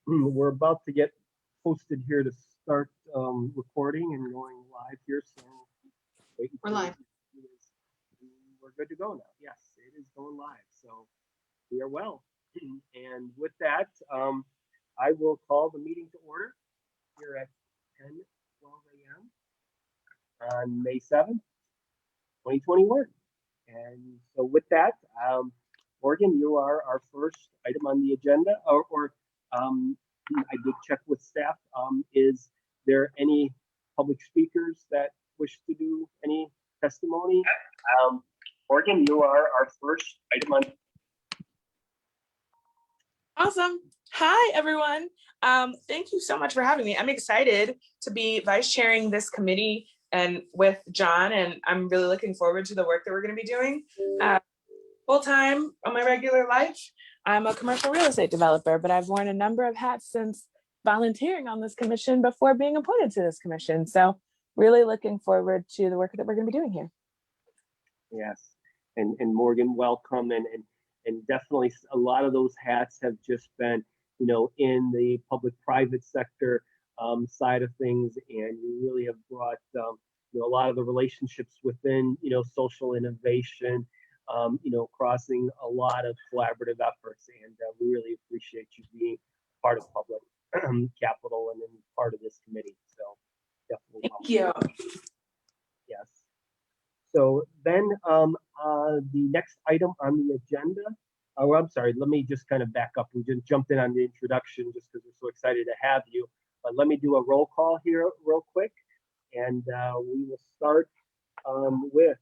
We're about to get posted here to start recording and going live here. So wait We're until live. we're good to go now. Yes, it is going live. So we are well. And with that, I will call the meeting to order here at 10:12 a.m. on May 7th, 2021. And so with that, Morgan, you are our first item on the agenda, or I did check with staff. Is there any public speakers that wish to do any testimony? Morgan, you are our first item on. Awesome. Hi, everyone. Thank you so much for having me. I'm excited to be vice chairing this committee and with John, and I'm really looking forward to the work that we're going to be doing. Full time on my regular life, I'm a commercial real estate developer, but I've worn a number of hats since volunteering on this commission before being appointed to this commission. So really looking forward to the work that we're going to be doing here. Yes, and Morgan, welcome, and definitely a lot of those hats have just been, in the public-private sector side of things, and you really have brought, a lot of the relationships within, social innovation, crossing a lot of collaborative efforts, and we really appreciate you being part of public capital and then part of this committee. So definitely. Thank you. Yes. So then the next item on the agenda, I'm sorry, let me just kind of back up. We just jumped in on the introduction just because we're so excited to have you. But let me do a roll call here real quick. And we will start with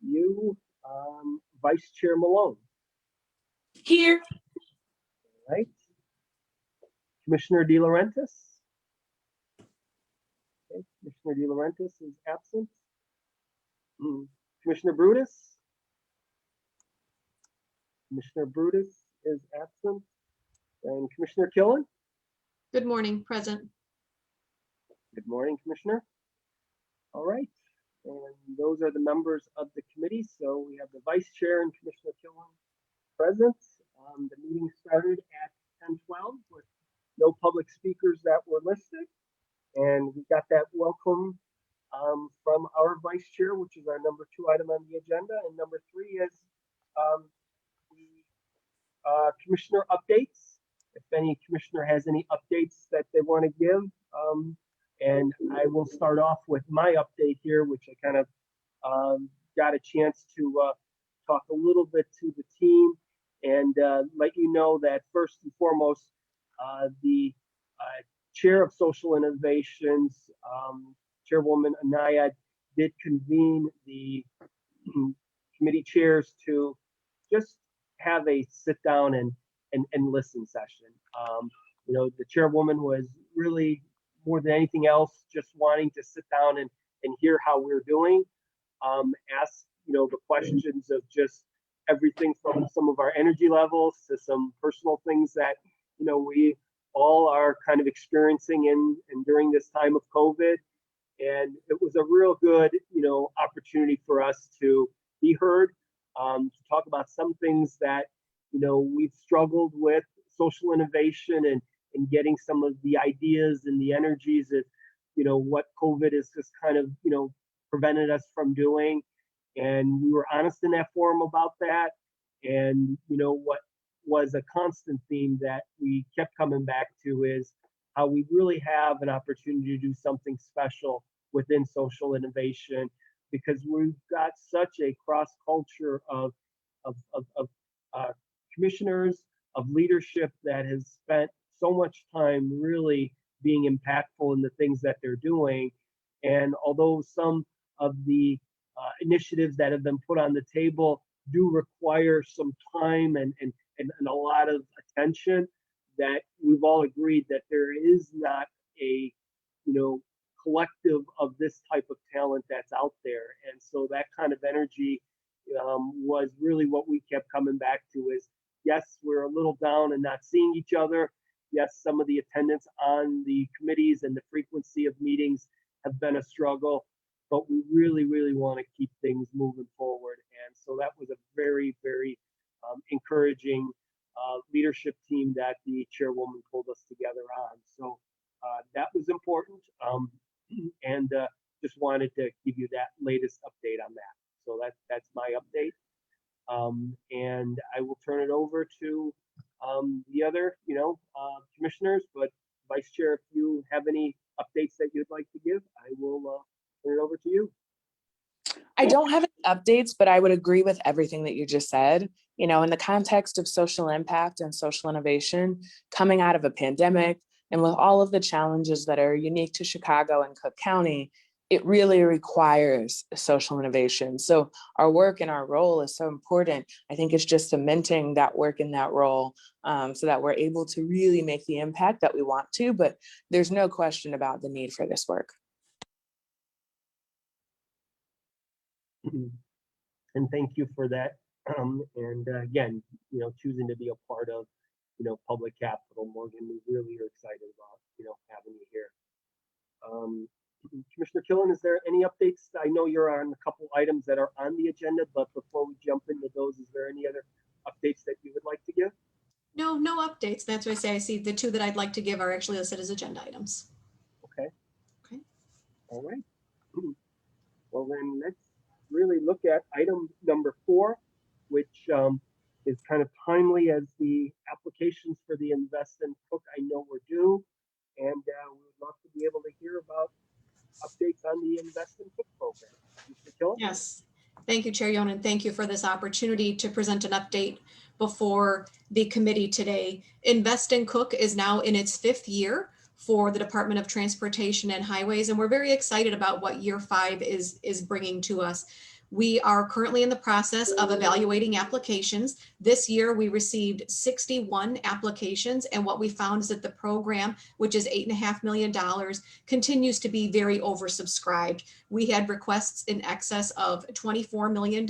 you, Vice Chair Malone. Here. All right. Commissioner De Laurentiis. Okay. Commissioner De Laurentiis is absent. Commissioner Brutus. Commissioner Brutus is absent. And Commissioner Killen. Good morning, present. Good morning, Commissioner. All right. And those are the members of the committee. So we have the Vice Chair and Commissioner Killen present. The meeting started at 10:12 with no public speakers that were listed. And we got that welcome from our Vice Chair, which is our number 2 item on the agenda. And number 3 is the commissioner updates. If any commissioner has any updates that they want to give. And I will start off with my update here, which I kind of got a chance to talk a little bit to the team and let you know that first and foremost, the Chair of Social Innovations, Chairwoman Anaya, did convene the committee chairs to just have a sit down and listen session. The chairwoman was really, more than anything else, just wanting to sit down and hear how we're doing, ask, the questions of just everything from some of our energy levels to some personal things that, we all are kind of experiencing in during this time of COVID. And it was a real good, opportunity for us to be heard, to talk about some things that, we've struggled with social innovation and getting some of the ideas and the energies of, what COVID has just kind of, prevented us from doing. And we were honest in that forum about that. And, what was a constant theme that we kept coming back to is how we really have an opportunity to do something special within social innovation, because we've got such a cross culture of commissioners, of leadership that has spent so much time really being impactful in the things that they're doing. And although some of the initiatives that have been put on the table do require some time and a lot of attention, that we've all agreed that there is not a collective of this type of talent that's out there. And so that kind of energy was really what we kept coming back to is, yes, we're a little down and not seeing each other. Yes, some of the attendance on the committees and the frequency of meetings have been a struggle, but we really, really want to keep things moving forward. And so that was a very, very encouraging leadership team that the chairwoman pulled us together on. So that was important, and just wanted to give you that latest update on that. So that's my update, and I will turn it over to the other, commissioners. But Vice Chair, if you have any updates that you'd like to give, I will turn it over to you. I don't have any updates, but I would agree with everything that you just said. In the context of social impact and social innovation coming out of a pandemic, and with all of the challenges that are unique to Chicago and Cook County, it really requires social innovation. So our work and our role is so important. I think it's just cementing that work in that role, so that we're able to really make the impact that we want to, but there's no question about the need for this work. And thank you for that. And again, choosing to be a part of, Public Capital, Morgan, we really are excited about, having you here. Commissioner Killen, is there any updates? I know you're on a couple items that are on the agenda, but before we jump into those, is there any other updates that you would like to give? No updates. That's why I say I see the two that I'd like to give are actually listed as agenda items. Okay. Okay. All right. Well, then let's really look at item number 4, which is kind of timely as the applications for the Invest in Cook I know we're due, and we would love to be able to hear about updates on the Invest in Cook program. Mr. Killen? Yes. Thank you, Chair Yonan. Thank you for this opportunity to present an update before the committee today. Invest in Cook is now in its 5th year for the Department of Transportation and Highways, and we're very excited about what year 5 is bringing to us. We are currently in the process of evaluating applications. This year, we received 61 applications, and what we found is that the program, which is $8.5 million, continues to be very oversubscribed. We had requests in excess of $24 million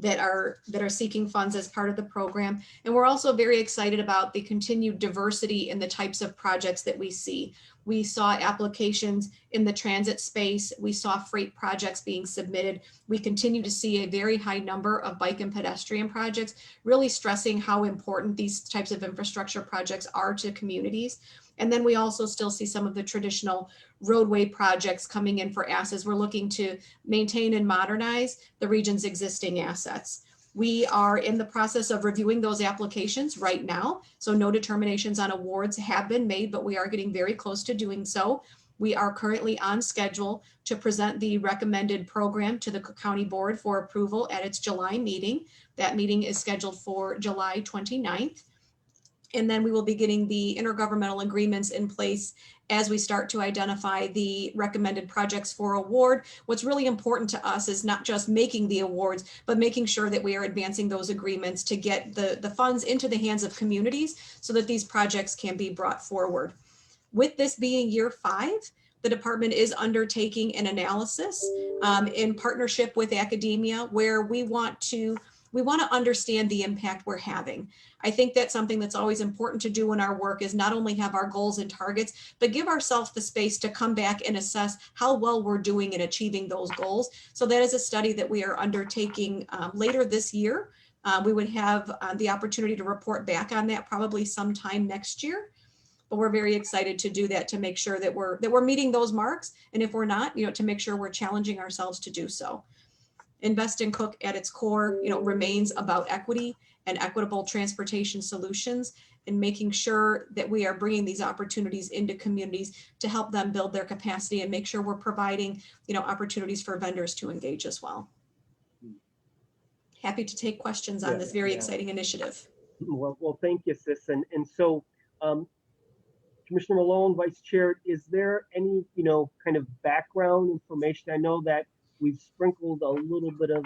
that are seeking funds as part of the program. And we're also very excited about the continued diversity in the types of projects that we see. We saw applications in the transit space. We saw freight projects being submitted. We continue to see a very high number of bike and pedestrian projects, really stressing how important these types of infrastructure projects are to communities. And then we also still see some of the traditional roadway projects coming in for assets. We're looking to maintain and modernize the region's existing assets. We are in the process of reviewing those applications right now. So no determinations on awards have been made, but we are getting very close to doing so. We are currently on schedule to present the recommended program to the Cook County Board for approval at its July meeting. That meeting is scheduled for July 29th. And then we will be getting the intergovernmental agreements in place as we start to identify the recommended projects for award. What's really important to us is not just making the awards, but making sure that we are advancing those agreements to get the funds into the hands of communities so that these projects can be brought forward. With this being year 5, the department is undertaking an analysis in partnership with academia where we want to understand the impact we're having. I think that's something that's always important to do in our work is not only have our goals and targets, but give ourselves the space to come back and assess how well we're doing in achieving those goals. So that is a study that we are undertaking later this year. We would have the opportunity to report back on that probably sometime next year. But we're very excited to do that to make sure that we're meeting those marks. And if we're not, to make sure we're challenging ourselves to do so. Invest in Cook at its core, remains about equity and equitable transportation solutions and making sure that we are bringing these opportunities into communities to help them build their capacity and make sure we're providing, opportunities for vendors to engage as well. Happy to take questions on this very exciting initiative. Well, thank you, sis. And so, Commissioner Malone, Vice Chair, is there any, kind of background information? I know that we've sprinkled a little bit of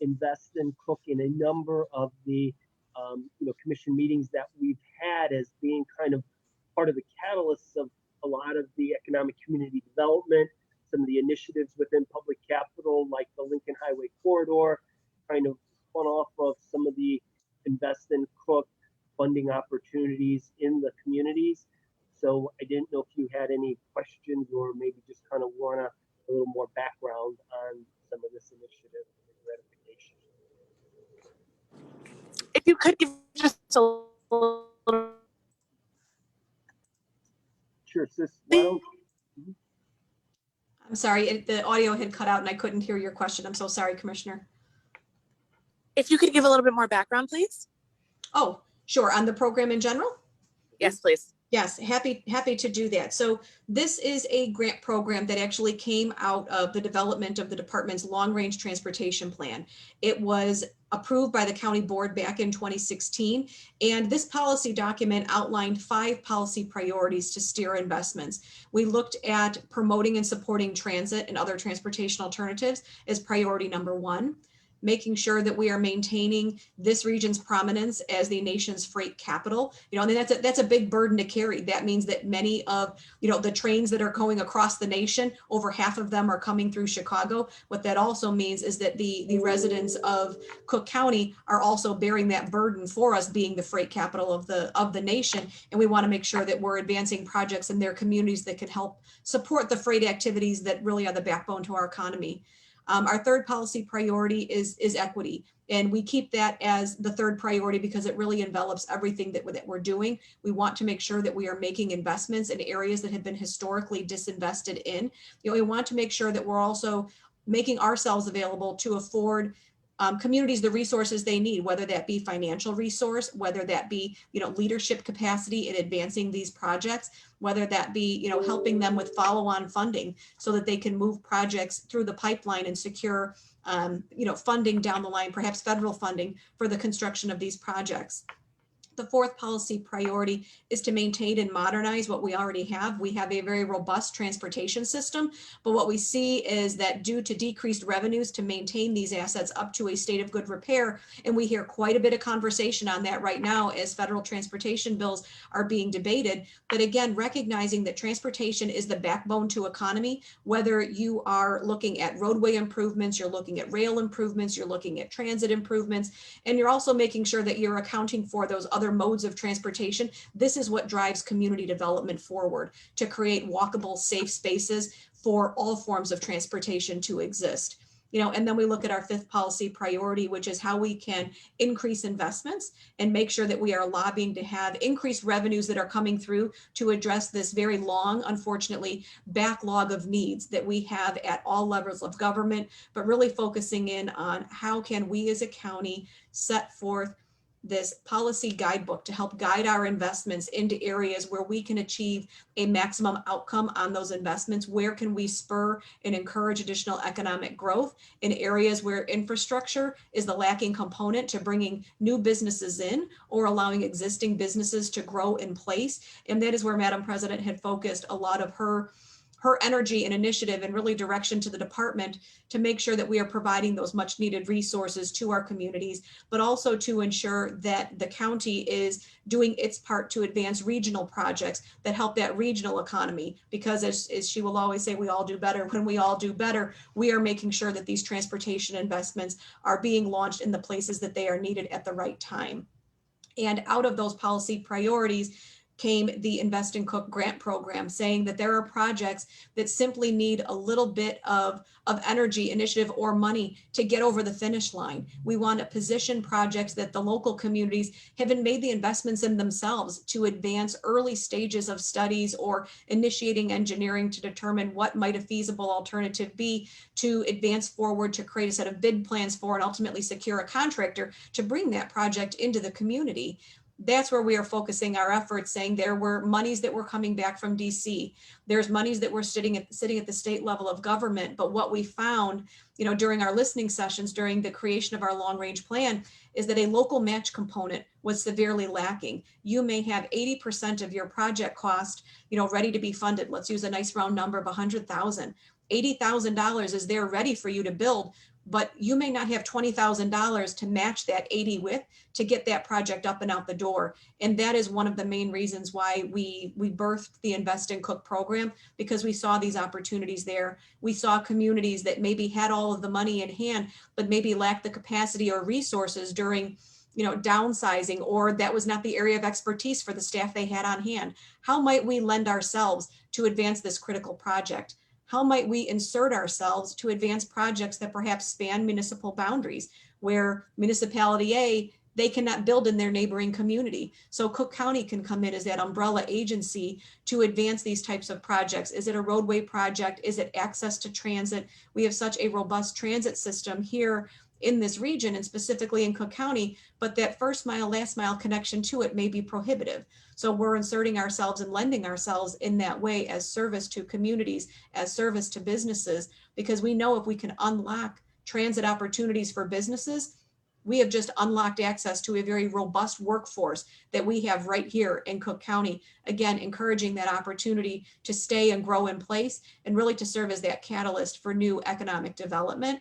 Invest in Cook in a number of the, commission meetings that we've had as being kind of part of the catalysts of a lot of the economic community development, some of the initiatives within public capital, like the Lincoln Highway Corridor, kind of spun off of some of the Invest in Cook funding opportunities in the communities. So I didn't know if you had any questions or maybe just kind of want a little more background on some of this initiative and gratification. If you could give just a Sure, sis, why don't, I'm sorry, the audio had cut out and I couldn't hear your question. I'm so sorry, Commissioner. If you could give a little bit more background, please. Oh, sure. On the program in general? Yes, please. Yes, happy to do that. So this is a grant program that actually came out of the development of the department's long-range transportation plan. It was approved by the county board back in 2016, and this policy document outlined 5 policy priorities to steer investments. We looked at promoting and supporting transit and other transportation alternatives as priority number 1. Making sure that we are maintaining this region's prominence as the nation's freight capital. And that's a big burden to carry. That means that many of, the trains that are going across the nation, over half of them are coming through Chicago. What that also means is that the residents of Cook County are also bearing that burden for us being the freight capital of the nation. And we want to make sure that we're advancing projects in their communities that can help support the freight activities that really are the backbone to our economy. Our third policy priority is equity, and we keep that as the third priority because it really envelops everything that we're doing. We want to make sure that we are making investments in areas that have been historically disinvested in. We want to make sure that we're also making ourselves available to afford communities the resources they need, whether that be financial resource, whether that be leadership capacity in advancing these projects, whether that be helping them with follow-on funding so that they can move projects through the pipeline and secure funding down the line, perhaps federal funding for the construction of these projects. The fourth policy priority is to maintain and modernize what we already have. We have a very robust transportation system, but what we see is that due to decreased revenues to maintain these assets up to a state of good repair, and we hear quite a bit of conversation on that right now as federal transportation bills are being debated. But again, recognizing that transportation is the backbone to economy, whether you are looking at roadway improvements, you're looking at rail improvements, you're looking at transit improvements, and you're also making sure that you're accounting for those other modes of transportation. This is what drives community development forward, to create walkable, safe spaces for all forms of transportation to exist. And then we look at our fifth policy priority, which is how we can increase investments and make sure that we are lobbying to have increased revenues that are coming through to address this very long, unfortunately, backlog of needs that we have at all levels of government, but really focusing in on how can we as a county set forth this policy guidebook to help guide our investments into areas where we can achieve a maximum outcome on those investments. Where can we spur and encourage additional economic growth in areas where infrastructure is the lacking component to bringing new businesses in or allowing existing businesses to grow in place? And that is where Madam President had focused a lot of her energy and initiative and really direction to the department to make sure that we are providing those much needed resources to our communities, but also to ensure that the county is doing its part to advance regional projects that help that regional economy. Because as she will always say, we all do better when we all do better. We are making sure that these transportation investments are being launched in the places that they are needed at the right time. And out of those policy priorities came the Invest in Cook grant program, saying that there are projects that simply need a little bit of energy, initiative, or money to get over the finish line. We want to position projects that the local communities haven't made the investments in themselves to advance early stages of studies or initiating engineering to determine what might a feasible alternative be to advance forward to create a set of bid plans for and ultimately secure a contractor to bring that project into the community. That's where we are focusing our efforts, saying there were monies that were coming back from DC. There's monies that were sitting at the state level of government. But what we found, during our listening sessions, during the creation of our long range plan, is that a local match component was severely lacking. You may have 80% of your project cost, ready to be funded. Let's use a nice round number of $100,000. $80,000 is there ready for you to build, but you may not have $20,000 to match that 80 with to get that project up and out the door. And that is one of the main reasons why we birthed the Invest in Cook program, because we saw these opportunities there. We saw communities that maybe had all of the money in hand, but maybe lacked the capacity or resources during downsizing, or that was not the area of expertise for the staff they had on hand. How might we lend ourselves to advance this critical project? How might we insert ourselves to advance projects that perhaps span municipal boundaries, where municipality A, they cannot build in their neighboring community. So Cook County can come in as that umbrella agency to advance these types of projects. Is it a roadway project? Is it access to transit? We have such a robust transit system here in this region and specifically in Cook County, but that first mile, last mile connection to it may be prohibitive. So we're inserting ourselves and lending ourselves in that way as service to communities, as service to businesses, because we know if we can unlock transit opportunities for businesses, we have just unlocked access to a very robust workforce that we have right here in Cook County. Again, encouraging that opportunity to stay and grow in place and really to serve as that catalyst for new economic development.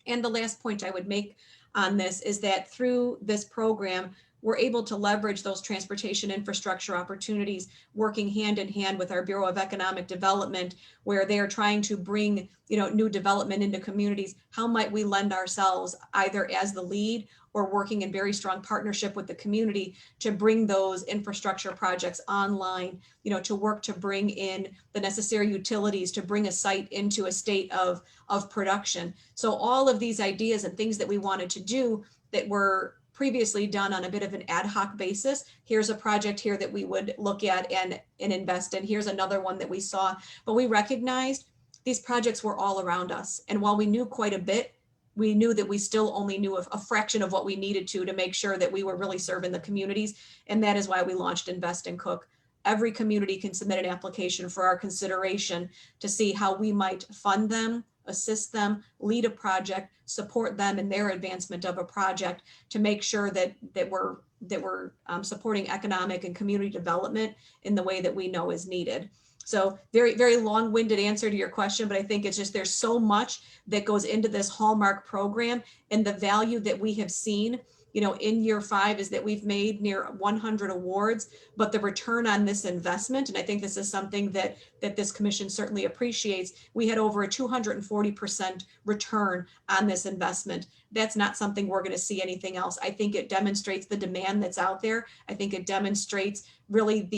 And the last point I would make on this is that through this program, we're able to leverage those transportation infrastructure opportunities, working hand in hand with our Bureau of Economic Development, where they are trying to bring, new development into communities. How might we lend ourselves either as the lead or working in very strong partnership with the community to bring those infrastructure projects online, to work to bring in the necessary utilities, to bring a site into a state of production. So all of these ideas and things that we wanted to do that were previously done on a bit of an ad hoc basis. Here's a project here that we would look at and invest in. Here's another one that we saw, but we recognized these projects were all around us. And while we knew quite a bit, we knew that we still only knew a fraction of what we needed to make sure that we were really serving the communities. And that is why we launched Invest in Cook. Every community can submit an application for our consideration to see how we might fund them, assist them, lead a project, support them in their advancement of a project to make sure that we're supporting economic and community development in the way that we know is needed. So very, very long-winded answer to your question, but I think it's just there's so much that goes into this Hallmark program, and the value that we have seen in year 5 is that we've made near 100 awards, but the return on this investment, and I think this is something that this commission certainly appreciates, we had over a 240% return on this investment. That's not something we're going to see anything else. I think it demonstrates the demand that's out there. I think it demonstrates really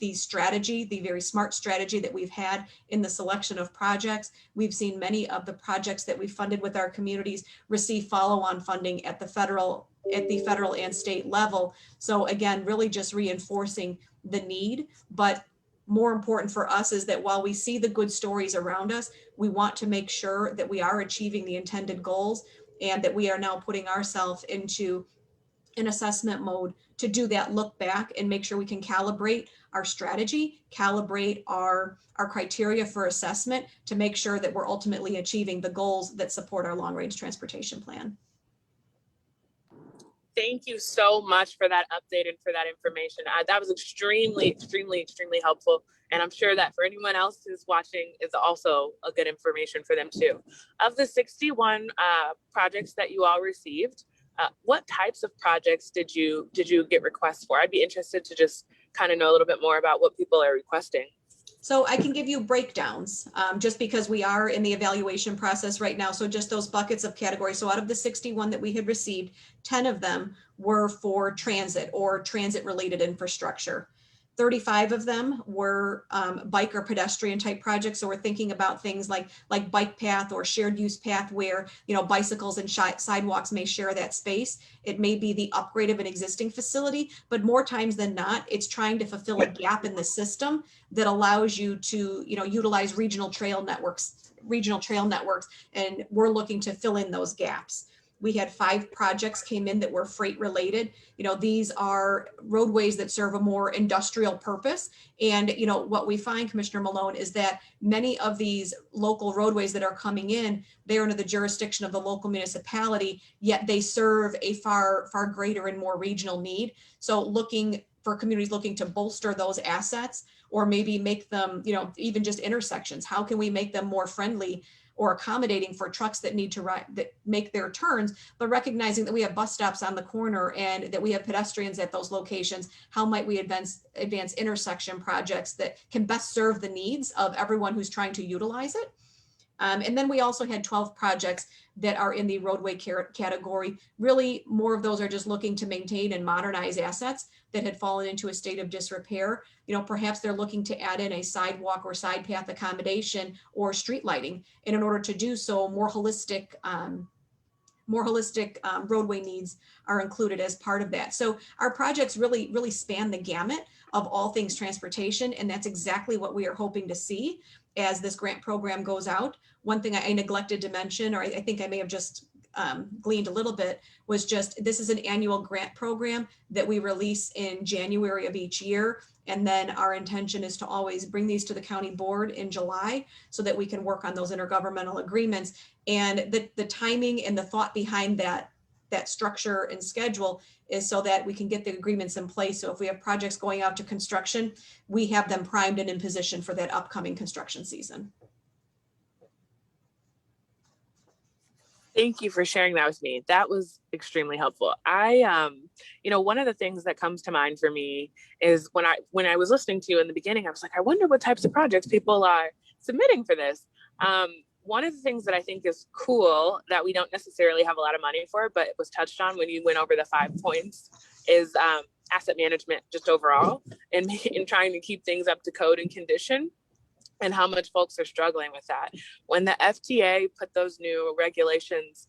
the strategy, the very smart strategy that we've had in the selection of projects. We've seen many of the projects that we funded with our communities receive follow-on funding at the federal and state level. So again, really just reinforcing the need, but more important for us is that while we see the good stories around us, we want to make sure that we are achieving the intended goals and that we are now putting ourselves into an assessment mode to do that look back and make sure we can calibrate our strategy, calibrate our criteria for assessment to make sure that we're ultimately achieving the goals that support our long-range transportation plan. Thank you so much for that update and for that information. That was extremely helpful. And I'm sure that for anyone else who's watching is also a good information for them too. Of the 61 projects that you all received, what types of projects did you get requests for? I'd be interested to just kind of know a little bit more about what people are requesting. So I can give you breakdowns just because we are in the evaluation process right now. So just those buckets of categories. So out of the 61 that we had received, 10 of them were for transit or transit related infrastructure. 35 of them were bike or pedestrian type projects. So we're thinking about things like bike path or shared use path where, bicycles and sidewalks may share that space. It may be the upgrade of an existing facility, but more times than not, it's trying to fulfill a gap in the system that allows you to, utilize regional trail networks. And we're looking to fill in those gaps. We had 5 projects came in that were freight related. These are roadways that serve a more industrial purpose. And, what we find, Commissioner Malone, is that many of these local roadways that are coming in, they're under the jurisdiction of the local municipality, yet they serve a far, far greater and more regional need. So looking for communities looking to bolster those assets or maybe make them, even just intersections. How can we make them more friendly or accommodating for trucks that need to that make their turns, but recognizing that we have bus stops on the corner and that we have pedestrians at those locations? How might we advance intersection projects that can best serve the needs of everyone who's trying to utilize it? And then we also had 12 projects that are in the roadway category. Really, more of those are just looking to maintain and modernize assets that had fallen into a state of disrepair. Perhaps they're looking to add in a sidewalk or side path accommodation or street lighting. And in order to do so, more holistic more holistic roadway needs are included as part of that. So our projects really span the gamut of all things transportation, and that's exactly what we are hoping to see as this grant program goes out. One thing I neglected to mention, or I think I may have just gleaned a little bit, was just this is an annual grant program that we release in January of each year. And then our intention is to always bring these to the county board in July so that we can work on those intergovernmental agreements. And the timing and the thought behind that structure and schedule is so that we can get the agreements in place. So if we have projects going out to construction, we have them primed and in position for that upcoming construction season. Thank you for sharing that with me. That was extremely helpful. I, one of the things that comes to mind for me is when I was listening to you in the beginning, I was like, I wonder what types of projects people are submitting for this. One of the things that I think is cool that we don't necessarily have a lot of money for, but it was touched on when you went over the 5 points, is asset management just overall, and in trying to keep things up to code and condition, and how much folks are struggling with that. When the FTA put those new regulations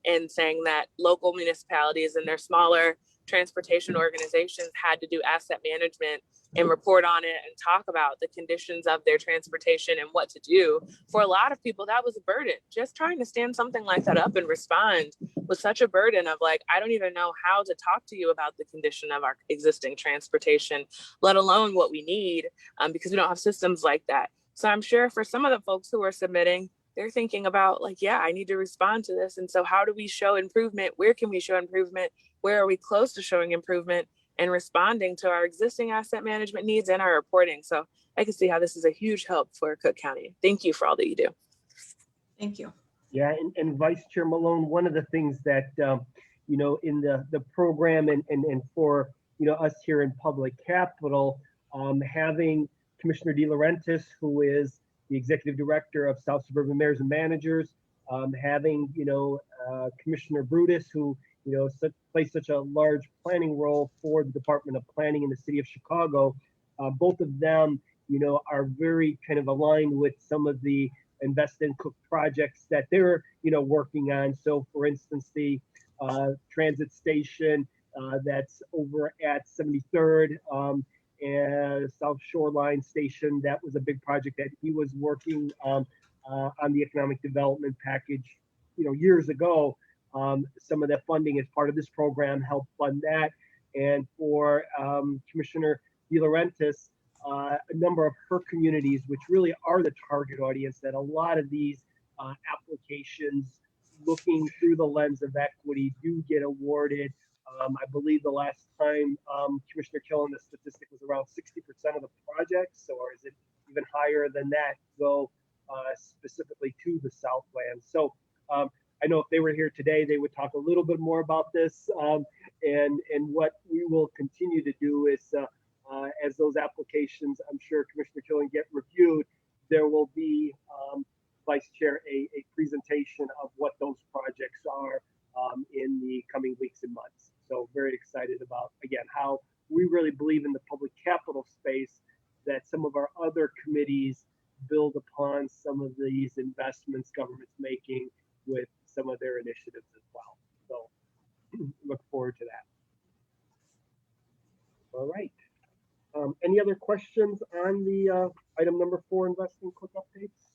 in, saying that local municipalities and their smaller transportation organizations had to do asset management and report on it and talk about the conditions of their transportation and what to do, for a lot of people, that was a burden. Just trying to stand something like that up and respond was such a burden of like, I don't even know how to talk to you about the condition of our existing transportation, let alone what we need, because we don't have systems like that. So I'm sure for some of the folks who are submitting, they're thinking about like, yeah, I need to respond to this. And so how do we show improvement? Where can we show improvement? Where are we close to showing improvement and responding to our existing asset management needs and our reporting? So I can see how this is a huge help for Cook County. Thank you for all that you do. Thank you. Yeah, and Vice Chair Malone, one of the things that, in the program and for, us here in Public Capital, having Commissioner DeLaurentis, who is the Executive Director of South Suburban Mayors and Managers, having, Commissioner Brutus, who, plays such a large planning role for the Department of Planning in the city of Chicago. Both of them, are very kind of aligned with some of the Invest in Cook projects that they're, working on. So for instance, the transit station that's over at 73rd, and South Shoreline Station, that was a big project that he was working on the economic development package, years ago. Some of that funding as part of this program helped fund that. And for Commissioner DeLaurentis, a number of her communities, which really are the target audience, that a lot of these applications looking through the lens of equity do get awarded. I believe the last time Commissioner Killen, the statistic was around 60% of the projects, or is it even higher than that, go specifically to the Southland. So I know if they were here today, they would talk a little bit more about this. And what we will continue to do is, as those applications, I'm sure Commissioner Killen, get reviewed, there will be, Vice Chair, a presentation of what those projects are in the coming weeks and months. So very excited about, again, how we really believe in the public capital space, that some of our other committees build upon some of these investments government's making with some of their initiatives as well. So look forward to that. All right. Any other questions on the item number 4, Invest in Cook updates?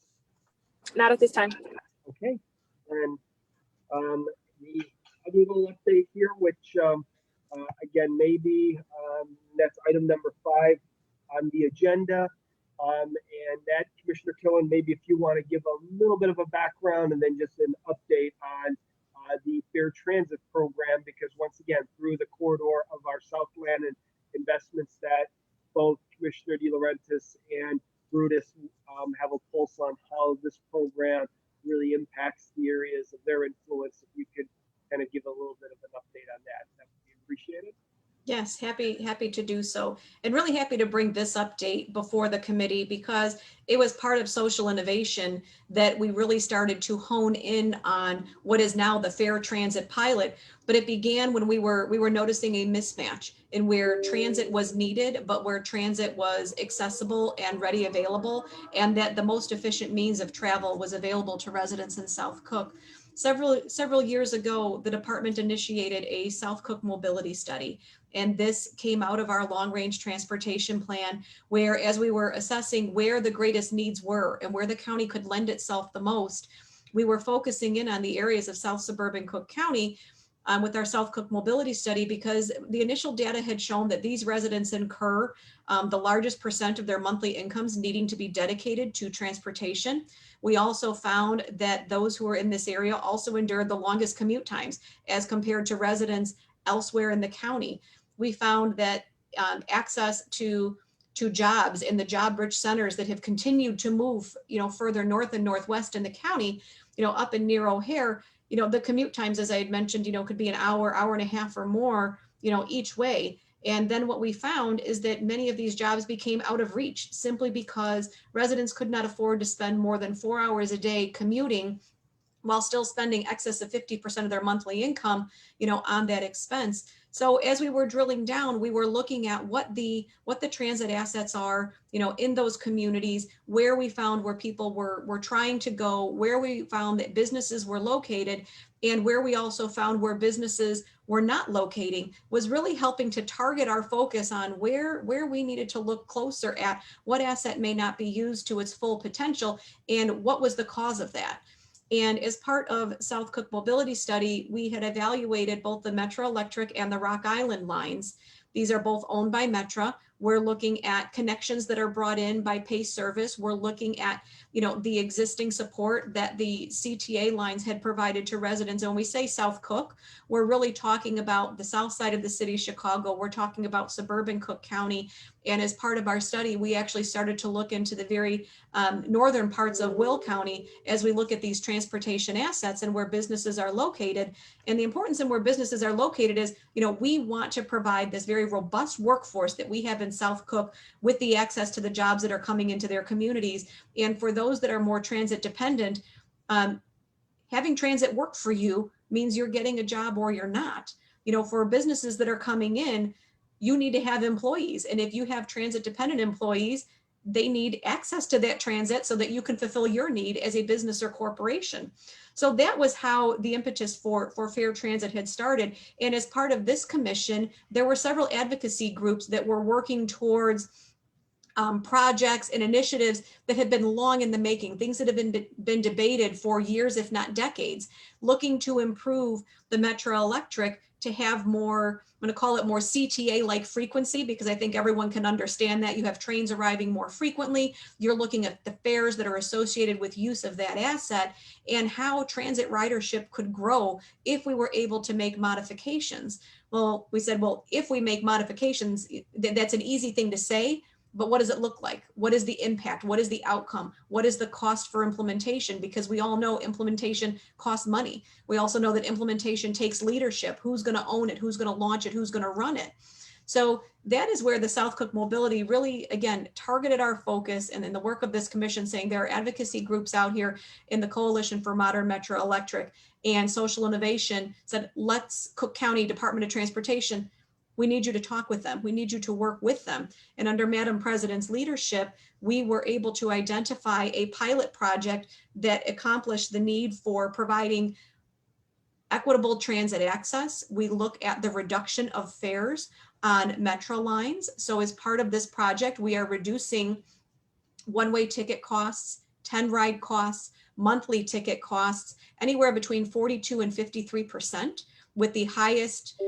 Not at this time. Okay. And the other little update here, which again, maybe that's item number 5 on the agenda. And that, Commissioner Killen, maybe if you want to give a little bit of a background and then just an update on the Fair Transit program, because once again, through the corridor of our Southland and investments that both Commissioner DeLaurentis and Brutus have a pulse on how this program really impacts the areas of their influence. If you could kind of give a little bit of an update on that, that would be appreciated. Yes, happy to do so. And really happy to bring this update before the committee, because it was part of social innovation that we really started to hone in on what is now the Fair Transit pilot. But it began when we were noticing a mismatch in where transit was needed, but where transit was accessible and ready available, and that the most efficient means of travel was available to residents in South Cook. Several years ago, the department initiated a South Cook mobility study. And this came out of our long range transportation plan, where as we were assessing where the greatest needs were and where the county could lend itself the most, we were focusing in on the areas of South suburban Cook County with our South Cook mobility study, because the initial data had shown that these residents incur the largest percent of their monthly incomes needing to be dedicated to transportation. We also found that those who are in this area also endured the longest commute times as compared to residents elsewhere in the county. We found that access to jobs in the job-rich centers that have continued to move, further north and northwest in the county, up and near O'Hare, the commute times, as I had mentioned, could be an hour, hour and a half or more, each way. And then what we found is that many of these jobs became out of reach simply because residents could not afford to spend more than 4 hours a day commuting while still spending excess of 50% of their monthly income, on that expense. So as we were drilling down, we were looking at what the transit assets are, in those communities, where we found where people were trying to go, where we found that businesses were located, and where we also found where businesses were not locating, was really helping to target our focus on where we needed to look closer at what asset may not be used to its full potential and what was the cause of that. And as part of South Cook Mobility Study, we had evaluated both the Metro Electric and the Rock Island lines. These are both owned by Metro. We're looking at connections that are brought in by Pace Service. We're looking at, the existing support that the CTA lines had provided to residents. And when we say South Cook, we're really talking about the south side of the city of Chicago. We're talking about suburban Cook County. And as part of our study, we actually started to look into the very northern parts of Will County as we look at these transportation assets and where businesses are located. And the importance in where businesses are located is, we want to provide this very robust workforce that we have in South Cook with the access to the jobs that are coming into their communities. And for those that are more transit dependent, having transit work for you means you're getting a job or you're not. For businesses that are coming in, you need to have employees. And if you have transit dependent employees, they need access to that transit so that you can fulfill your need as a business or corporation. So that was how the impetus for Fair Transit had started. And as part of this commission, there were several advocacy groups that were working towards projects and initiatives that have been long in the making, things that have been debated for years, if not decades, looking to improve the Metro Electric to have more, I'm going to call it more CTA-like frequency, because I think everyone can understand that. You have trains arriving more frequently. You're looking at the fares that are associated with use of that asset and how transit ridership could grow if we were able to make modifications. Well, we said, well, if we make modifications, that's an easy thing to say. But what does it look like? What is the impact? What is the outcome? What is the cost for implementation? Because we all know implementation costs money. We also know that implementation takes leadership. Who's going to own it? Who's going to launch it? Who's going to run it? So that is where the South Cook Mobility really, again, targeted our focus, and in the work of this commission, saying there are advocacy groups out here in the Coalition for Modern Metro Electric and Social Innovation said, let's, Cook County Department of Transportation, we need you to talk with them. We need you to work with them. And under Madam President's leadership, we were able to identify a pilot project that accomplished the need for providing equitable transit access. We look at the reduction of fares on Metro lines. So as part of this project, we are reducing one-way ticket costs, 10 ride costs, monthly ticket costs, anywhere between 42 and 53%. With the highest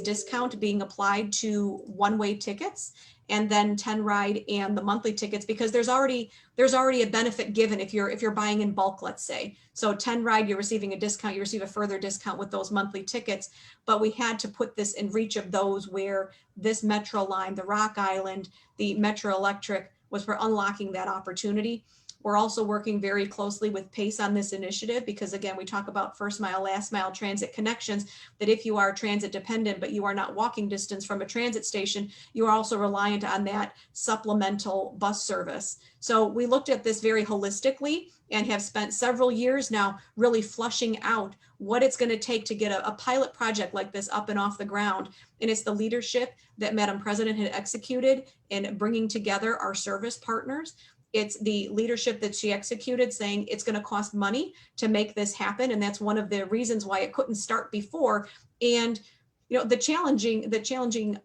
discount being applied to one-way tickets, and then 10 ride and the monthly tickets, because there's already a benefit given if you're buying in bulk, let's say. So 10 ride, you're receiving a discount, you receive a further discount with those monthly tickets. But we had to put this in reach of those where this Metro line, the Rock Island, the Metro Electric was for unlocking that opportunity. We're also working very closely with PACE on this initiative because, again, we talk about first mile, last mile transit connections, that if you are transit dependent, but you are not walking distance from a transit station, you are also reliant on that supplemental bus service. So we looked at this very holistically and have spent several years now really flushing out what it's going to take to get a pilot project like this up and off the ground. And it's the leadership that Madam President had executed in bringing together our service partners It's the leadership that she executed saying it's going to cost money to make this happen. And that's one of the reasons why it couldn't start before. And, you know, the challenging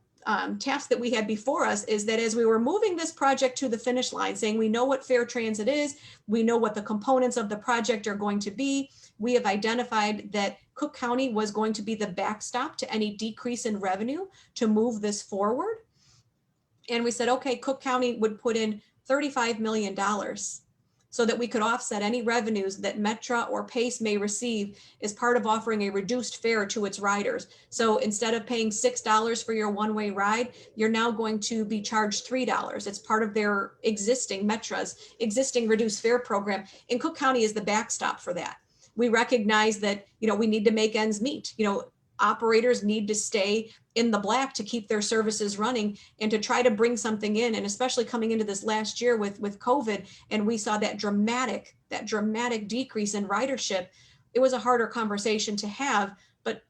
task that we had before us is that as we were moving this project to the finish line, saying we know what fair transit is, we know what the components of the project are going to be, we have identified that Cook County was going to be the backstop to any decrease in revenue to move this forward. And we said, okay, Cook County would put in $35 million so that we could offset any revenues that Metra or PACE may receive as part of offering a reduced fare to its riders. So instead of paying $6 for your one-way ride, you're now going to be charged $3. It's part of their existing Metra's existing reduced fare program. And Cook County is the backstop for that. We recognize that, you know, we need to make ends meet. You know, operators need to stay in the black to keep their services running and to try to bring something in. And especially coming into this last year with COVID, and we saw that dramatic decrease in ridership, it was a harder conversation to have, but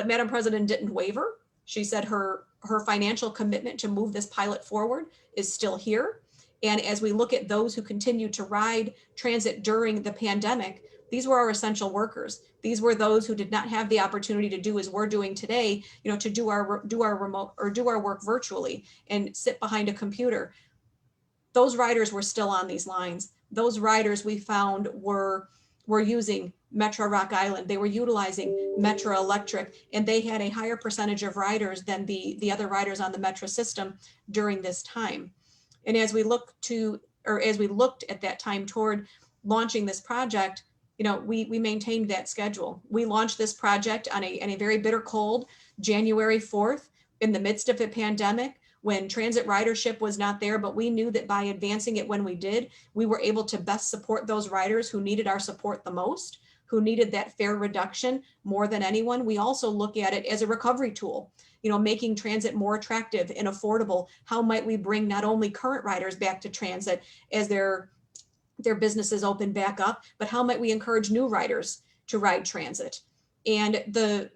Madam President didn't waver. She said her financial commitment to move this pilot forward is still here. And as we look at those who continue to ride transit during the pandemic, these were our essential workers. These were those who did not have the opportunity to do as we're doing today, you know, to do our remote or do our work virtually and sit behind a computer. Those riders were still on these lines. Those riders we found were using Metra Rock Island. They were utilizing Metra Electric, and they had a higher percentage of riders than the other riders on the Metra system during this time. And as we looked at that time toward launching this project, you know, we maintained that schedule. We launched this project on a very bitter cold, January 4th, in the midst of a pandemic when transit ridership was not there, but we knew that by advancing it when we did, we were able to best support those riders who needed our support the most, who needed that fare reduction more than anyone. We also look at it as a recovery tool, you know, making transit more attractive and affordable. How might we bring not only current riders back to transit as their businesses open back up, but how might we encourage new riders to ride transit? And the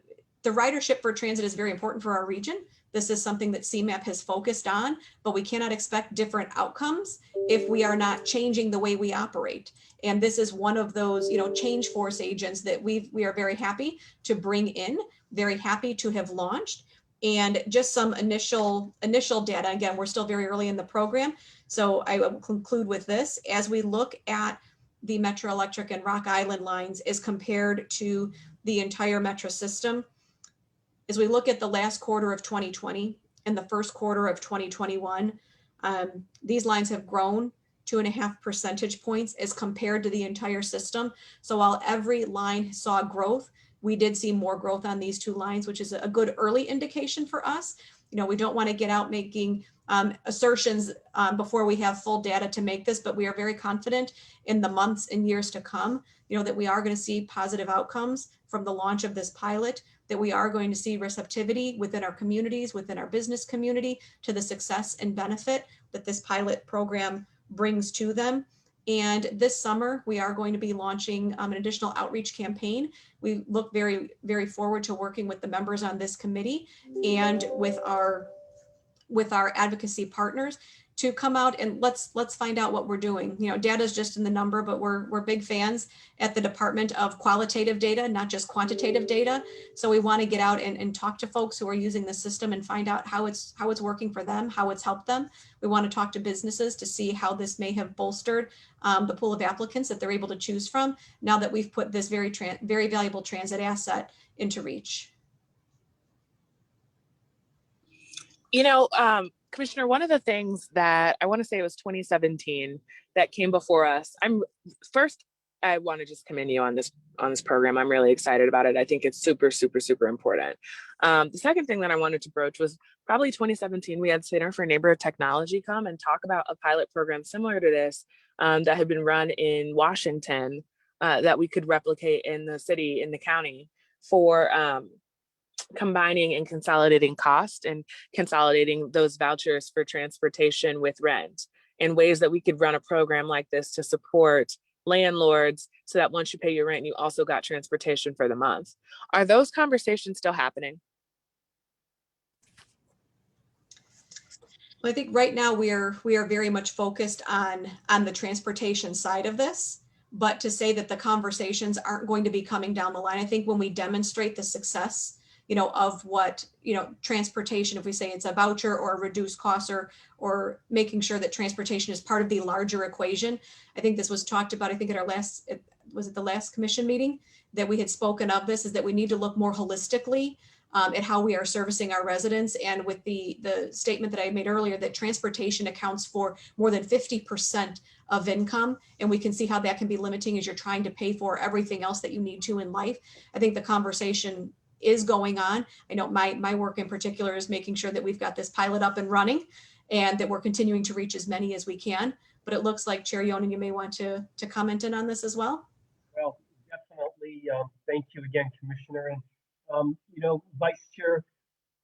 ridership for transit is very important for our region. This is something that CMAP has focused on, but we cannot expect different outcomes if we are not changing the way we operate. And this is one of those, you know, change force agents that we are very happy to bring in, very happy to have launched. And just some initial data. Again, we're still very early in the program. So I will conclude with this. As we look at the Metra Electric and Rock Island lines as compared to the entire Metra system, as we look at the last quarter of 2020 and the first quarter of 2021, these lines have grown 2.5 percentage points as compared to the entire system. So while every line saw growth, we did see more growth on these two lines, which is a good early indication for us. You know, we don't want to get out making assertions before we have full data to make this, but we are very confident in the months and years to come, you know, that we are going to see positive outcomes from the launch of this pilot, that we are going to see receptivity within our communities, within our business community to the success and benefit that this pilot program brings to them. And this summer, we are going to be launching an additional outreach campaign. We look very, very forward to working with the members on this committee and with our advocacy partners to come out and let's find out what we're doing. You know, data is just in the number, but we're big fans at the Department of qualitative data, not just quantitative data. So we want to get out and talk to folks who are using the system and find out how it's working for them, how it's helped them. We want to talk to businesses to see how this may have bolstered the pool of applicants that they're able to choose from now that we've put this very valuable transit asset into reach. You know, Commissioner, one of the things that I want to say it was 2017 that came before us. I want to just commend you on this program. I'm really excited about it. I think it's super, super, super important. The second thing that I wanted to broach was probably 2017. We had Center for Neighborhood Technology come and talk about a pilot program similar to this that had been run in Washington that we could replicate in the city, in the county for combining and consolidating cost and consolidating those vouchers for transportation with rent, in ways that we could run a program like this to support landlords so that once you pay your rent, you also got transportation for the month. Are those conversations still happening? Well, I think right now we are very much focused on the transportation side of this, but to say that the conversations aren't going to be coming down the line, I think when we demonstrate the success, of what, transportation, if we say it's a voucher or a reduced cost or making sure that transportation is part of the larger equation. I think this was talked about, I think at our last, was it the last commission meeting that we had spoken of this, is that we need to look more holistically at how we are servicing our residents. And with the statement that I made earlier, that transportation accounts for more than 50% of income, and we can see how that can be limiting as you're trying to pay for everything else that you need to in life. I think the conversation is going on. I know my work in particular is making sure that we've got this pilot up and running and that we're continuing to reach as many as we can. But it looks like Chair Yonan, you may want to comment in on this as well. Well, definitely. Thank you again, Commissioner. And, Vice Chair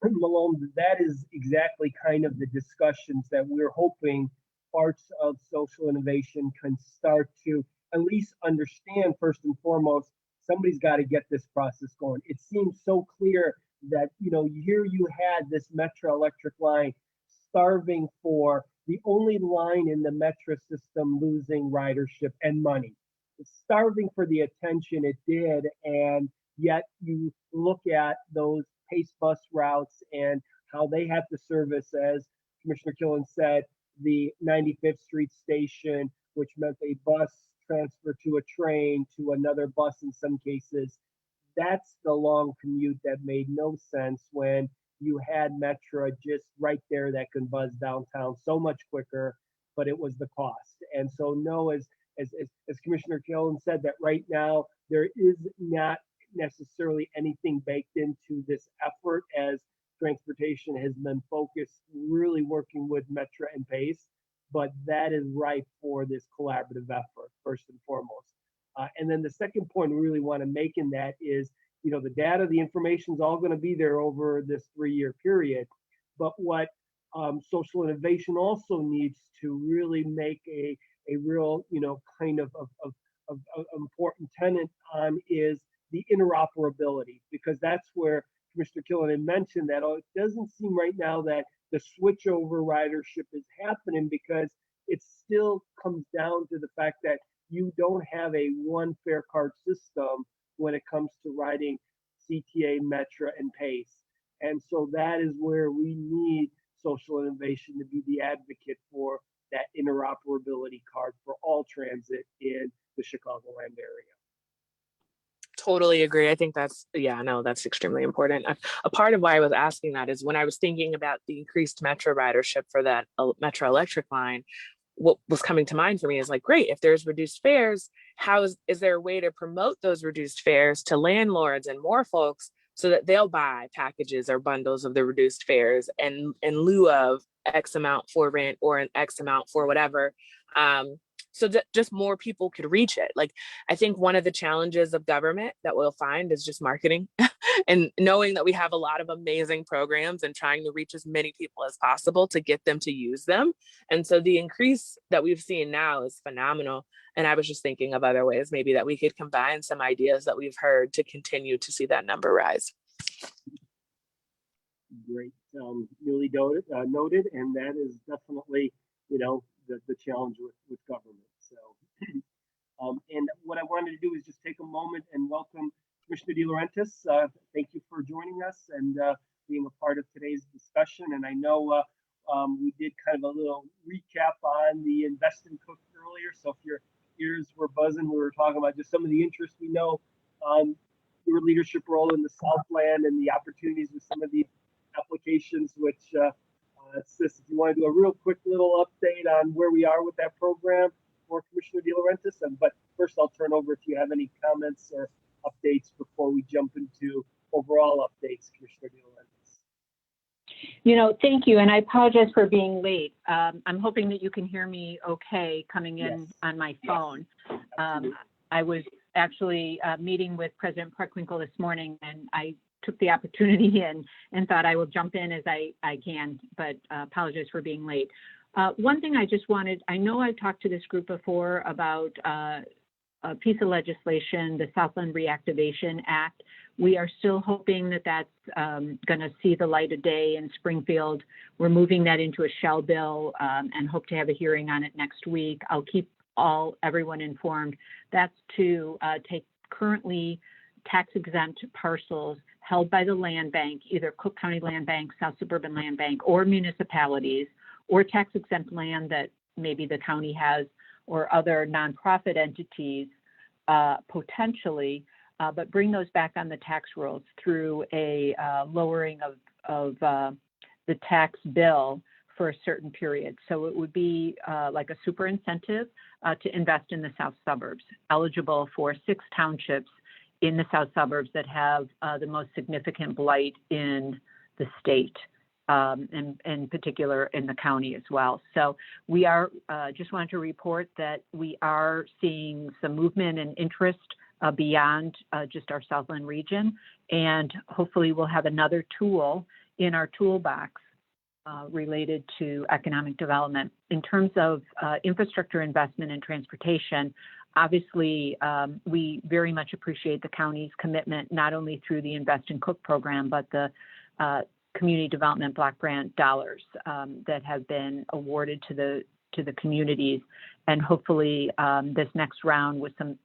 Malone, that is exactly kind of the discussions that we're hoping parts of social innovation can start to at least understand. First and foremost, somebody's got to get this process going. It seems so clear that, here you had this Metro electric line starving for the only line in the Metro system losing ridership and money. It's starving for the attention it did, and yet you look at those Pace bus routes and how they have to service, as Commissioner Killen said, the 95th Street station, which meant a bus transfer to a train to another bus in some cases. That's the long commute that made no sense when you had Metro just right there that can buzz downtown so much quicker, but it was the cost. And so no, as Commissioner Killen said, that right now there is not necessarily anything baked into this effort, as transportation has been focused really working with Metro and Pace, but that is ripe for this collaborative effort first and foremost. And then the second point we really want to make in that is, the data, the information is all going to be there over this 3-year period, but what social innovation also needs to really make a real, kind of important tenet on is the interoperability, because that's where Mr. Killen had mentioned that it doesn't seem right now that the switch over ridership is happening, because it still comes down to the fact that you don't have a one fare card system when it comes to riding CTA, Metro, and Pace. And so that is where we need social innovation to be the advocate for that interoperability card for all transit in the Chicagoland area. Totally agree. I think that's extremely important. A part of why I was asking that is when I was thinking about the increased Metro ridership for that Metro electric line, what was coming to mind for me is like, great, if there's reduced fares, is there a way to promote those reduced fares to landlords and more folks so that they'll buy packages or bundles of the reduced fares and in lieu of X amount for rent or an X amount for whatever. So that just more people could reach it. Like, I think one of the challenges of government that we'll find is just marketing and knowing that we have a lot of amazing programs and trying to reach as many people as possible to get them to use them. And so the increase that we've seen now is phenomenal. And I was just thinking of other ways maybe that we could combine some ideas that we've heard to continue to see that number rise. Great, really noted, and that is definitely, the challenge with government. So, and what I wanted to do is just take a moment and welcome Commissioner DeLaurentis. Thank you for joining us and being a part of today's discussion. And I know we did kind of a little recap on the Invest in Cook earlier. So if your ears were buzzing, we were talking about just some of the interest we know your leadership role in the Southland and the opportunities with some of these applications, which Sis, if you want to do a real quick little update on where we are with that program for Commissioner DeLaurentis. But first, I'll turn over if you have any comments or updates before we jump into overall updates, Commissioner DeLaurentis. Thank you, and I apologize for being late. I'm hoping that you can hear me okay coming in on my phone. I was actually meeting with President Parkwinkle this morning, and I took the opportunity and thought I will jump in as I can, but apologize for being late. One thing I just wanted, I know I've talked to this group before about piece of legislation, the Southland Reactivation Act. We are still hoping that that's going to see the light of day in Springfield. We're moving that into a shell bill and hope to have a hearing on it next week. I'll keep everyone informed. That's to take currently tax-exempt parcels held by the land bank, either Cook County Land Bank, South Suburban Land Bank, or municipalities, or tax-exempt land that maybe the county has or other nonprofit entities potentially, but bring those back on the tax rolls through a lowering of the tax bill for a certain period. So it would be like a super incentive to invest in the South suburbs, eligible for 6 townships in the South suburbs that have the most significant blight in the state, and in particular in the county as well. So we are, just wanted to report that we are seeing some movement and interest beyond just our Southland region, and hopefully we'll have another tool in our toolbox related to economic development. In terms of infrastructure investment and transportation, obviously, we very much appreciate the county's commitment, not only through the Invest in Cook program, but the community development block grant dollars that have been awarded to the communities. And hopefully this next round with some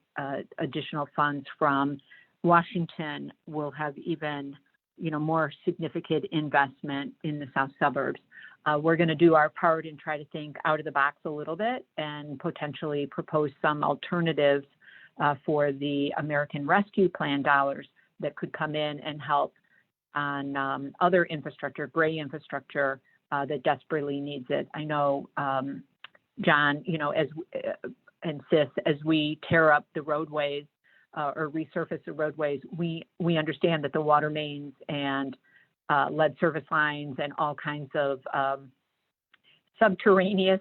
additional funds from Washington will have even more significant investment in the South suburbs. We're going to do our part and try to think out of the box a little bit and potentially propose some alternatives for the American Rescue Plan dollars that could come in and help on other infrastructure, gray infrastructure that desperately needs it. I know, John, and Sis, as we tear up the roadways or resurface the roadways, we understand that the water mains and lead service lines and all kinds of subterraneous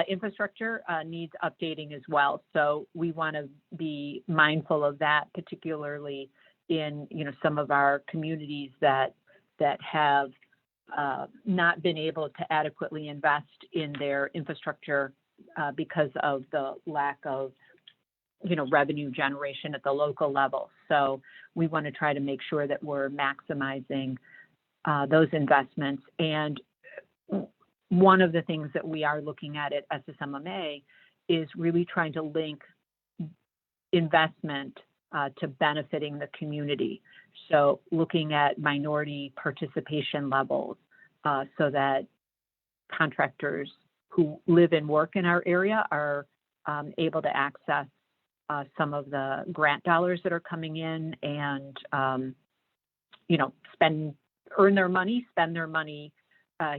infrastructure needs updating as well. So we want to be mindful of that, particularly in some of our communities that have not been able to adequately invest in their infrastructure because of the lack of revenue generation at the local level. So we want to try to make sure that we're maximizing those investments. And one of the things that we are looking at SSMMA is really trying to link investment to benefiting the community. So looking at minority participation levels so that contractors who live and work in our area are able to access some of the grant dollars that are coming in and, spend their money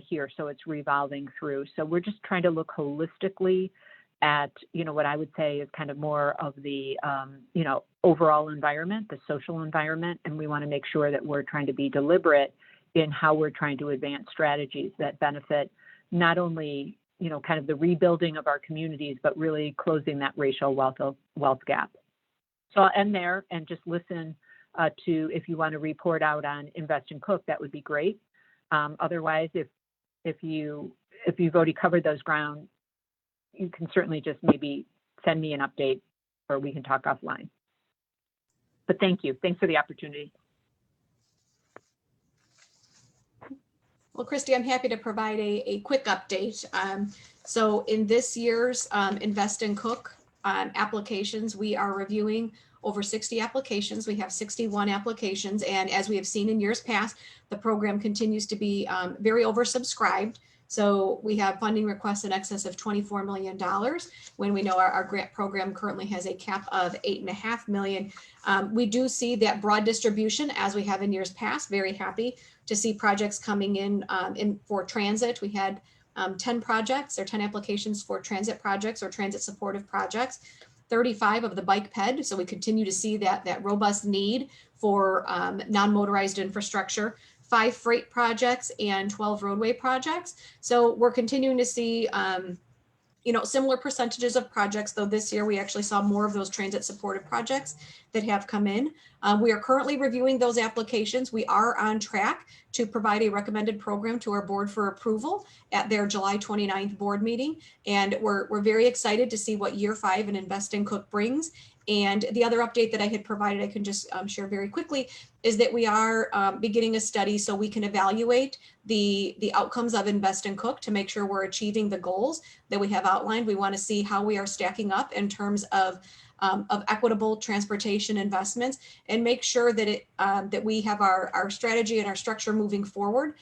here. So it's revolving through. So we're just trying to look holistically at, what I would say is kind of more of the, overall environment, the social environment. And we want to make sure that we're trying to be deliberate in how we're trying to advance strategies that benefit not only, kind of the rebuilding of our communities, but really closing that racial wealth gap. So I'll end there and just listen to, if you want to report out on Invest in Cook, that would be great. Otherwise, if you've already covered those ground, you can certainly just maybe send me an update or we can talk offline. But thank you. Thanks for the opportunity. Well, Christy, I'm happy to provide a quick update. So in this year's Invest in Cook applications, we are reviewing over 60 applications. We have 61 applications. And as we have seen in years past, the program continues to be very oversubscribed. So we have funding requests in excess of $24 million when we know our grant program currently has a cap of $8.5 million. We do see that broad distribution as we have in years past. Very happy to see projects coming in for transit. We had 10 projects or 10 applications for transit projects or transit supportive projects, 35 of the bike ped. So we continue to see that robust need for non-motorized infrastructure, 5 freight projects and 12 roadway projects. So we're continuing to see similar percentages of projects, though this year we actually saw more of those transit supportive projects that have come in. We are currently reviewing those applications. We are on track to provide a recommended program to our board for approval at their July 29th board meeting. And we're very excited to see what year 5 in Invest in Cook brings. And the other update that I had provided, I can just share very quickly, is that we are beginning a study so we can evaluate the outcomes of Invest in Cook to make sure we're achieving the goals that we have outlined. We want to see how we are stacking up in terms of equitable transportation investments, and make sure that that we have our strategy and our structure moving forward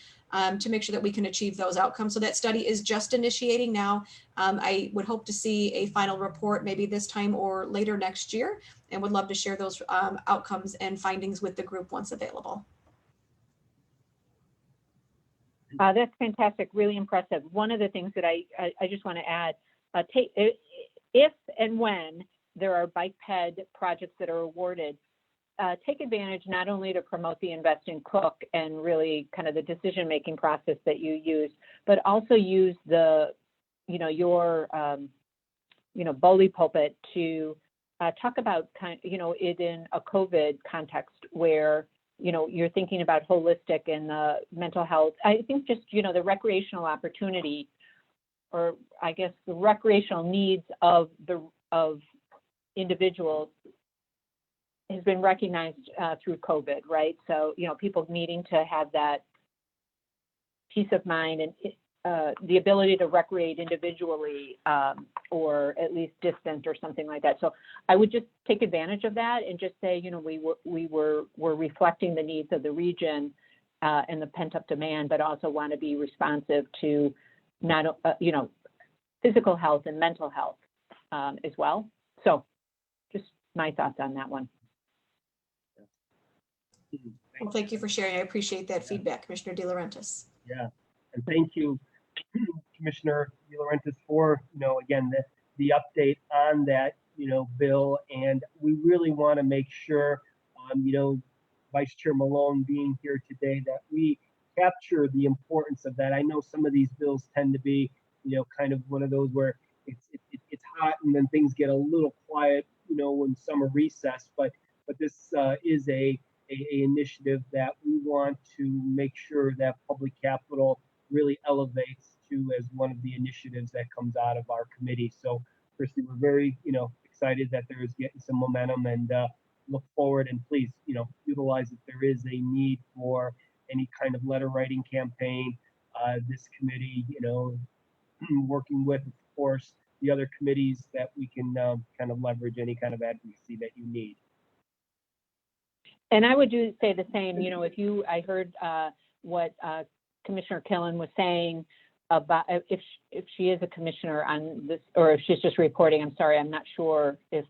to make sure that we can achieve those outcomes. So that study is just initiating now. I would hope to see a final report maybe this time or later next year, and would love to share those outcomes and findings with the group once available. That's fantastic, really impressive. One of the things that I just want to add, if and when there are bike ped projects that are awarded, take advantage not only to promote the Invest in Cook and really kind of the decision-making process that you use, but also use the, your, bully pulpit to talk about it in a COVID context where, you're thinking about holistic and the mental health. I think just, the recreational opportunity, or I guess the recreational needs of individuals has been recognized through COVID, right? So, people needing to have that peace of mind and the ability to recreate individually or at least distant or something like that. So I would just take advantage of that and just say, we're reflecting the needs of the region and the pent up demand, but also want to be responsive to not, physical health and mental health as well. So just my thoughts on that one. Well, thank you for sharing. I appreciate that feedback, Commissioner De Laurentiis. Yeah, and thank you, Commissioner De Laurentiis, for again the update on that bill. And we really want to make sure, Vice Chair Malone being here today, that we capture the importance of that. I know some of these bills tend to be kind of one of those where it's hot and then things get a little quiet when summer recess, but this is a initiative that we want to make sure that public capital really elevates to as one of the initiatives that comes out of our committee. So firstly, we're very excited that there is getting some momentum, and look forward, and please utilize if there is a need for any kind of letter writing campaign. This committee working with, of course, the other committees, that we can kind of leverage any kind of advocacy that you need. And I would say the same. I heard what Commissioner Killen was saying about if she is a commissioner on this, or if she's just reporting. I'm sorry, I'm not sure if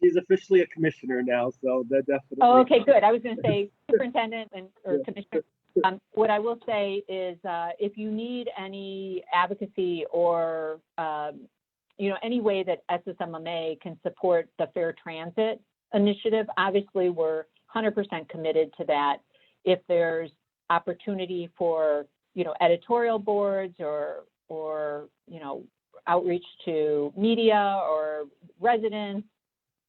she's officially a commissioner now, so that definitely. Oh, okay, good. I was going to say superintendent or commissioner. What I will say is, if you need any advocacy or any way that SSMMA can support the Fair Transit initiative, obviously we're 100% committed to that. If there's opportunity for editorial boards or outreach to media or residents,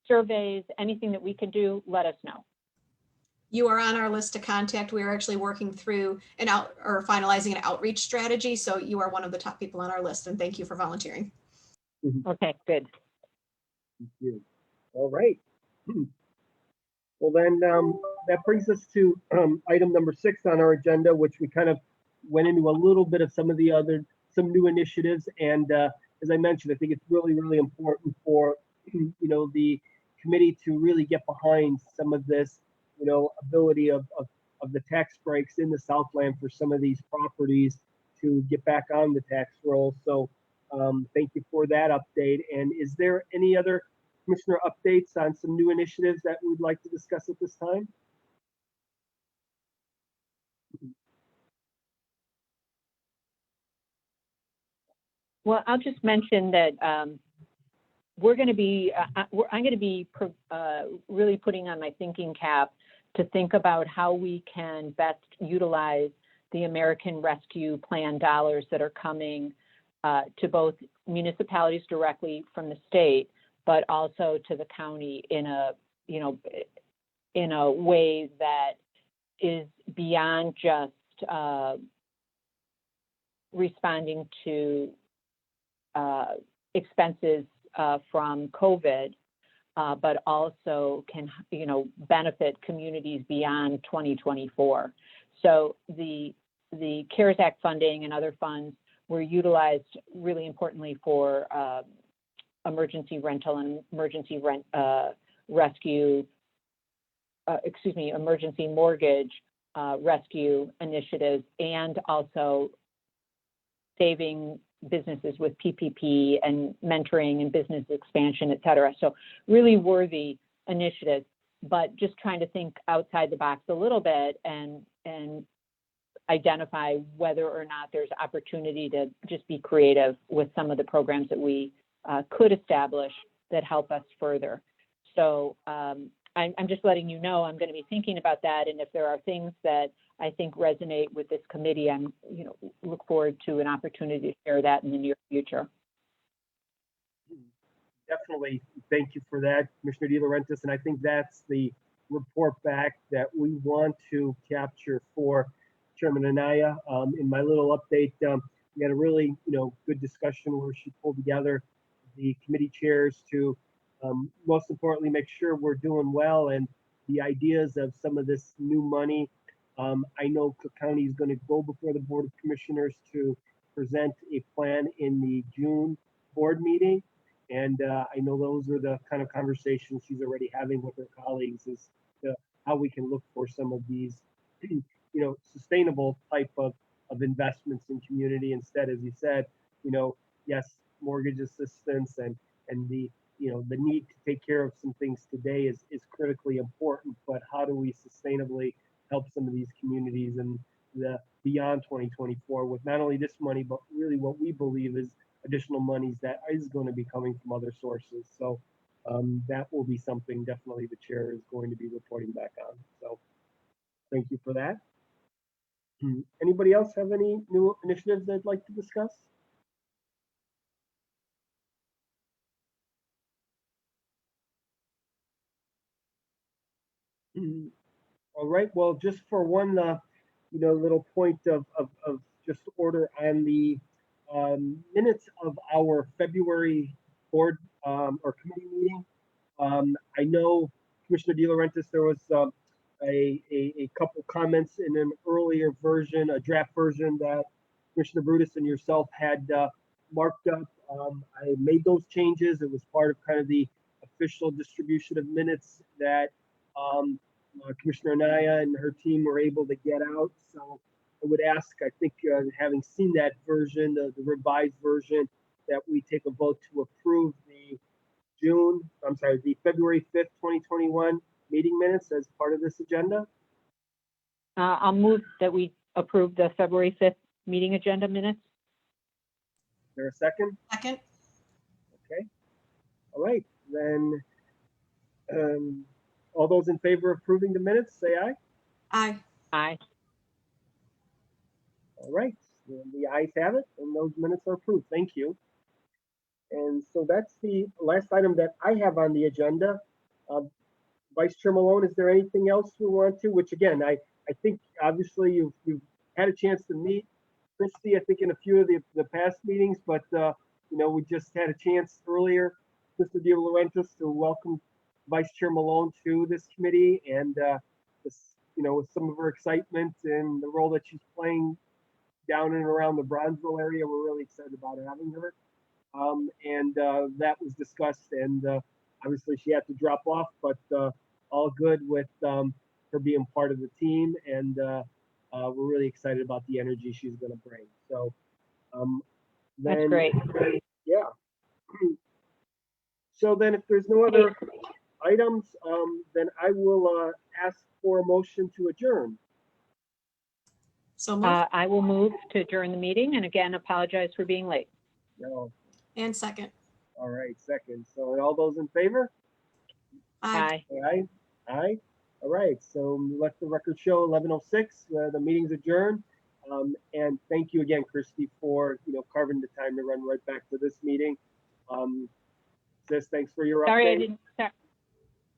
surveys, anything that we can do, let us know. You are on our list to contact. We are actually working through finalizing an outreach strategy. So you are one of the top people on our list, and thank you for volunteering. Okay, good. Thank you. All right. Well, then that brings us to item number 6 on our agenda, which we kind of went into a little bit of some new initiatives. And as I mentioned, I think it's really, really important for the committee to really get behind some of this ability of the tax breaks in the Southland for some of these properties to get back on the tax roll. So thank you for that update. And is there any other commissioner updates on some new initiatives that we'd like to discuss at this time? Well, I'll just mention that I'm going to be really putting on my thinking cap to think about how we can best utilize the American Rescue Plan dollars that are coming to both municipalities directly from the state, but also to the county in a way that is beyond just responding to expenses from COVID, but also can, benefit communities beyond 2024. So the CARES Act funding and other funds were utilized really importantly for emergency rental and emergency emergency mortgage rescue initiatives, and also saving businesses with PPP and mentoring and business expansion, et cetera. So really worthy initiatives, but just trying to think outside the box a little bit and identify whether or not there's opportunity to just be creative with some of the programs that we could establish that help us further. So I'm just letting you know I'm going to be thinking about that, and if there are things that I think resonate with this committee, I'm look forward to an opportunity to share that in the near future. Definitely, thank you for that, Commissioner De Laurentiis, and I think that's the report back that we want to capture for Chairman Anaya. In my little update, we had a really good discussion where she pulled together the committee chairs to most importantly make sure we're doing well, and the ideas of some of this new money. I know Cook County is going to go before the Board of Commissioners to present a plan in the June board meeting, and I know those are the kind of conversations she's already having with her colleagues as to how we can look for some of these sustainable type of investments in community instead, as you said, yes, mortgage assistance and the the need to take care of some things today is critically important, but how do we sustainably help some of these communities and the beyond 2024 with not only this money, but really what we believe is additional monies that is going to be coming from other sources. So that will be something definitely the chair is going to be reporting back on. So thank you for that. Anybody else have any new initiatives they'd like to discuss? All right. Well, just for one, little point of just order on the minutes of our February board or committee meeting. I know Commissioner De Laurentiis, there was a couple comments in an earlier version, a draft version that Commissioner Brutus and yourself had marked up. I made those changes. It was part of kind of the official distribution of minutes that Commissioner Anaya and her team were able to get out. So I would ask, I think having seen that version, the revised version, that we take a vote to approve the February 5th, 2021 meeting minutes as part of this agenda. I'll move that we approve the February 5th meeting agenda minutes. Is there a second? Second. Okay. All right. Then all those in favor of approving the minutes, say aye. Aye. Aye. All right. The ayes have it, and those minutes are approved. Thank you. And so that's the last item that I have on the agenda. Vice Chair Malone, is there anything else we want to? Which again, I think obviously you've had a chance to meet Christy, I think in a few of the past meetings, but we just had a chance earlier, Mr. De Laurentiis, to welcome Vice Chair Malone to this committee, and with some of her excitement and the role that she's playing down and around the Bronzeville area, we're really excited about having her. And that was discussed, and obviously she had to drop off, but all good with her being part of the team, and we're really excited about the energy she's going to bring. So that's great. Yeah. So then if there's no other items, then I will ask for a motion to adjourn. So moved. I will move to adjourn the meeting, and again, apologize for being late. No. And second. All right, second. So all those in favor? Aye. Aye. Aye. All right. So let the record show 11:06. The meeting's adjourned. And thank you again, Christy, for carving the time to run right back to this meeting. Sis, thanks for your Sorry, update. I didn't.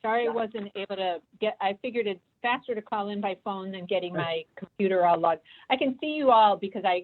Sorry I wasn't able to I figured it's faster to call in by phone than getting my computer all logged. I can see you all because I